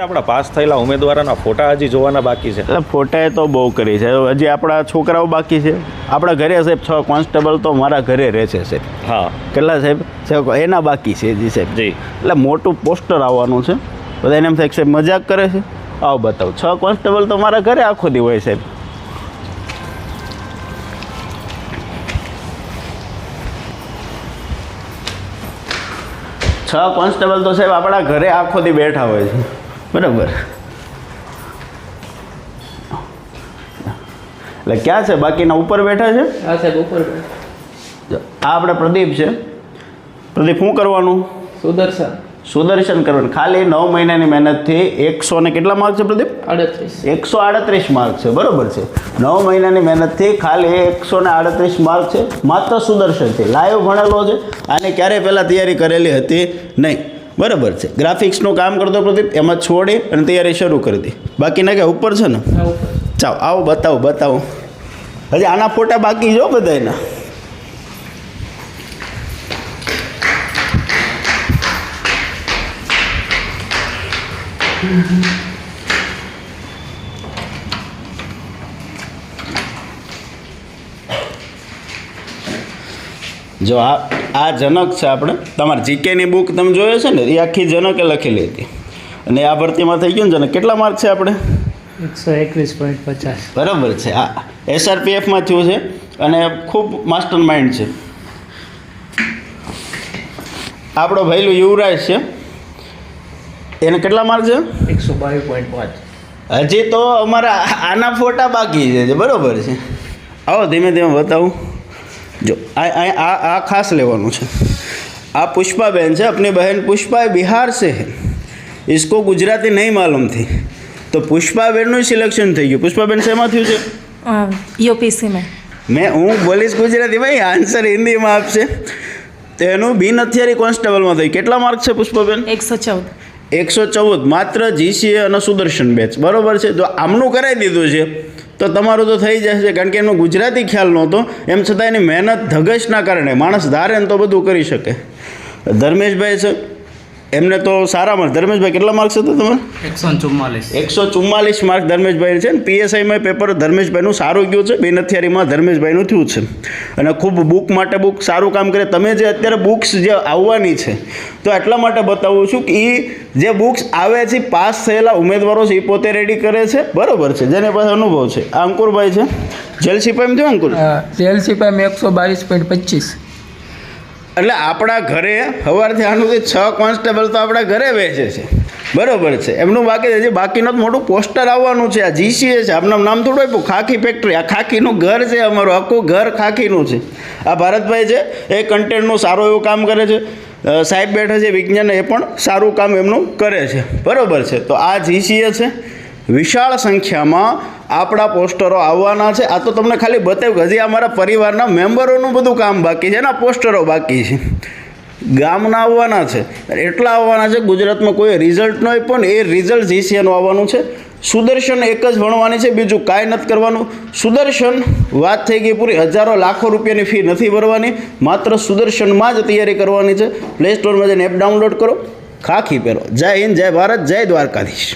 આપણા પાસ થયેલા ઉમેદવારોના ફોટા હજી જોવાના બાકી છે. એટલે ફોટાએ તો બહુ કરી છે. હજી આપણા છોકરાઓ બાકી છે. આપણા ઘરે સાહેબ 6 કોન્સ્ટેબલ તો મારા ઘરે રહે છે સાહેબ. હા, કેટલા સાહેબ એના બાકી છે જી સાહેબ. જી. એટલે મોટું પોસ્ટર આવવાનું છે. બધા એને એમ થાય કે સાહેબ મજાક કરે છે. આવો બતાવો, 6 કોન્સ્ટેબલ તો મારા ઘરે આખો દી હોય સાહેબ. છ કોન્સ્ટેબલ તો સાહેબ આપણા ઘરે આખો દી બેઠા હોય છે. બરાબર. એટલે ક્યાં છે બાકીના? ઉપર બેઠા છે. હા સાહેબ, ઉપર આ આપણે પ્રદીપ છે. પ્રદીપ, શું કરવાનું? સુદર્શન કરવાનું. ખાલી 9 મહિનાની મહેનતથી 100 ને કેટલા માર્ક છે પ્રદીપ? 38. 138 માર્ક છે. બરાબર છે. 9 મહિનાની મહેનતથી ખાલી 138 માર્ક છે. માત્ર સુદર્શનથી લાઈવ ભણેલો છે. આને ક્યારેય પહેલાં તૈયારી કરેલી હતી નહીં. બરાબર છે. ગ્રાફિક્સનું કામ કરતો પ્રદીપ, એમાં છોડી અને તૈયારી શરૂ કરી હતી. બાકીના કે ઉપર છે ને? ચાલો આવો બતાવો. હજી આના ફોટા બાકી જો બધાના. જો આ જનક છે. આપણે તમારી જીકેની બુક તમે જોયો છે ને, એ આખી જનકે લખેલી હતી. અને આ ભરતીમાં થઈ ગયું ને જનક. કેટલા માર્ક છે આપણે? 121.50. બરાબર છે. આ SRPFમાં થયું છે અને ખૂબ માસ્ટર માઇન્ડ છે. આપણો ભાઈલું યુવરાજ છે. એને કેટલા માર્ક છે? 122.5. હજી તો અમારા આના ફોટા બાકી છે. બરાબર છે. આવો ધીમે ધીમે બતાવું. જો આ ખાસ લેવાનું છે. આ પુષ્પાબેન છે. अपनी बहन पुष्पा बिहार से है. इसको गुजराती नहीं मालूम थी. તો પુષ્પાબેનનું સિલેક્શન થઈ ગયું. પુષ્પાબેન શેમાં થયું છે? UPC में. હું બોલીશ ગુજરાતી, ભાઈ આન્સર હિન્દીમાં આપશે. તો એનું બિન હથિયારી કોન્સ્ટેબલમાં થયું. કેટલા માર્ક છે પુષ્પાબેન? 114. 114. માત્ર GCA અને સુદર્શન બેચ. બરાબર છે. જો આમનું કરાવી દીધું છે તો તમારું તો થઈ જશે, કારણ કે એમનો ગુજરાતી ખ્યાલ નહોતો. એમ છતાં એની મહેનત ધગશના કારણે માણસ ધારે ને તો બધું કરી શકે. ધર્મેશભાઈ છે, એમને તો સારા માર્ક. ધર્મેશભાઈ કેટલા માર્ક્સ હતા તમારે? 144. 144 માર્ક ધર્મેશભાઈ છે. ને PSIમાં પેપર ધર્મેશભાઈનું સારું ગયું છે. બિન હથિયારીમાં ધર્મેશભાઈનું થયું છે. અને ખૂબ બુક માટે સારું કામ કરે. તમે જે અત્યારે બુક્સ જે આવવાની છે, તો એટલા માટે બતાવું છું કે એ જે બુક્સ આવે છે પાસ થયેલા ઉમેદવારો છે એ પોતે રેડી કરે છે. બરાબર છે. જેને પાસે અનુભવ છે. આ અંકુરભાઈ છે. જેલ સિપાહીમાં થયું અંકુર? જેલ સિપાહીમાં 122.25. એટલે આપણા ઘરે સવારથી આનું 6 કોન્સ્ટેબલ તો આપણા ઘરે બેસે છે. બરાબર છે. એમનું બાકી છે. બાકીનું મોટું પોસ્ટર આવવાનું છે. આ GCA છે. આપનું નામ થોડું આપ્યું, ખાખી ફેક્ટરી. આ ખાખીનું ઘર છે અમારું. આખું ઘર ખાખીનું છે. આ ભારતભાઈ છે, એ કન્ટેન્ટનું સારું એવું કામ કરે છે. સાહેબ બેઠા છે વિજ્ઞાન, એ પણ સારું કામ એમનું કરે છે. બરાબર છે. તો આ GCA છે. વિશાળ સંખ્યામાં આપણા પોસ્ટરો આવવાના છે. આ તો તમને ખાલી બતાવ્યું કે હજી અમારા પરિવારના મેમ્બરોનું બધું કામ બાકી છે. એના પોસ્ટરો બાકી છે. ગામના આવવાના છે. એટલા આવવાના છે. ગુજરાતમાં કોઈ રિઝલ્ટ ન હોય પણ એ રિઝલ્ટ GCAનું આવવાનું છે. સુદર્શન એક જ ભણવાની છે, બીજું કાંઈ નથી કરવાનું. સુદર્શન વાત થઈ ગઈ પૂરી. હજારો લાખો રૂપિયાની ફી નથી ભરવાની. માત્ર સુદર્શનમાં જ તૈયારી કરવાની છે. પ્લે સ્ટોરમાં જઈને એપ ડાઉનલોડ કરો, ખાખી પહેરો. જય હિન્દ, જય ભારત, જય દ્વારકાધીશ.